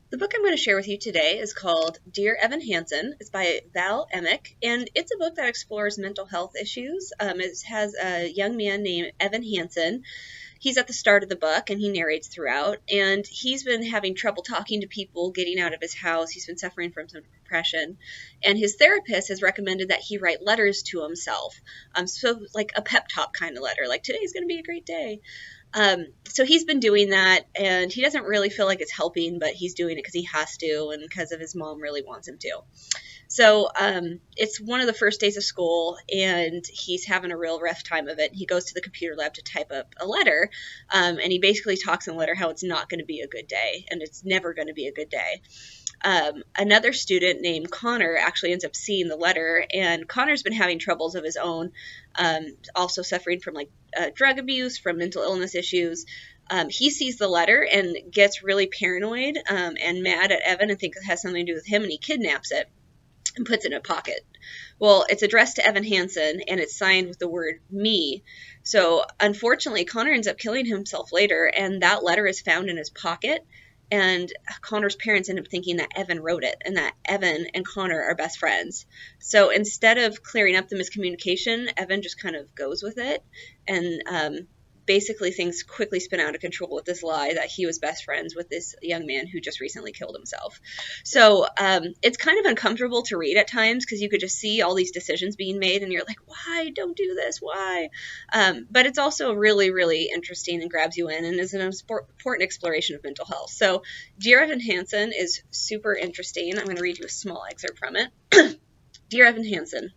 The book I'm going to share with you today is called Dear Evan Hansen. It's by Emmich, and it's a book that explores mental health issues. It has a young man named Evan Hansen. He's at the start of the book, and he narrates throughout, and he's been having trouble talking to people, getting out of his house. He's been suffering from some depression, and his therapist has recommended that he write letters to himself. So like a pep talk kind of letter, like today's going to be a great day. So he's been doing that, and he doesn't really feel like it's helping, but he's doing it because he has to and because of his mom really wants him to. So it's one of the first days of school, and he's having a real rough time of it. He goes to the computer lab to type up a letter, and he basically talks in the letter how it's not going to be a good day, and it's never going to be a good day. Another student named Connor actually ends up seeing the letter, and Connor's been having troubles of his own, also suffering from drug abuse, from mental illness issues. He sees the letter and gets really paranoid and mad at Evan and thinks it has something to do with him, and he kidnaps it and puts it in a pocket. Well, it's addressed to Evan Hansen, and it's signed with the word me. So unfortunately, Connor ends up killing himself later, and that letter is found in his pocket. And Connor's parents end up thinking that Evan wrote it and that Evan and Connor are best friends. So instead of clearing up the miscommunication, Evan just kind of goes with it. And basically things quickly spin out of control with this lie that he was best friends with this young man who just recently killed himself. So it's kind of uncomfortable to read at times because you could just see all these decisions being made and you're like, why? Don't do this. Why? But it's also really, really interesting and grabs you in and is an important exploration of mental health. So Dear Evan Hansen is super interesting. I'm going to read you a small excerpt from it. Dear Evan Hansen,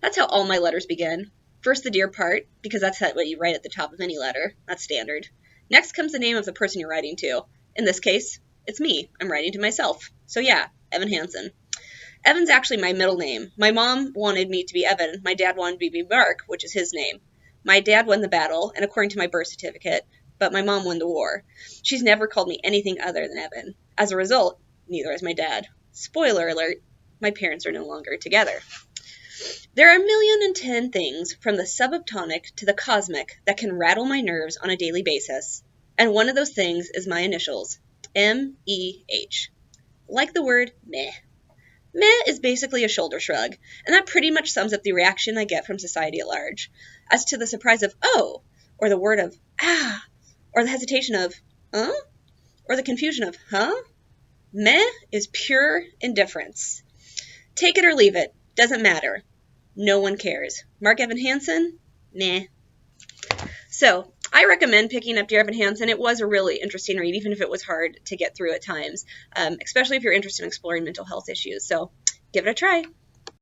that's how all my letters begin. First the dear part, because that's what you write at the top of any letter. That's standard. Next comes the name of the person you're writing to. In this case, it's me. I'm writing to myself. So yeah, Evan Hansen. Evan's actually my middle name. My mom wanted me to be Evan. My dad wanted me to be Mark, which is his name. My dad won the battle, and according to my birth certificate, but my mom won the war. She's never called me anything other than Evan. As a result, neither has my dad. Spoiler alert, my parents are no longer together. There are 1,000,010 things, from the subatomic to the cosmic, that can rattle my nerves on a daily basis, and one of those things is my initials, M-E-H. Like the word meh. Meh is basically a shoulder shrug, and that pretty much sums up the reaction I get from society at large. As to the surprise of oh, or the word of ah, or the hesitation of huh, or the confusion of huh, meh is pure indifference. Take it or leave it, doesn't matter. No one cares. Mark Evan Hansen? Meh. So, I recommend picking up Dear Evan Hansen. It was a really interesting read, even if it was hard to get through at times, especially if you're interested in exploring mental health issues. So, give it a try.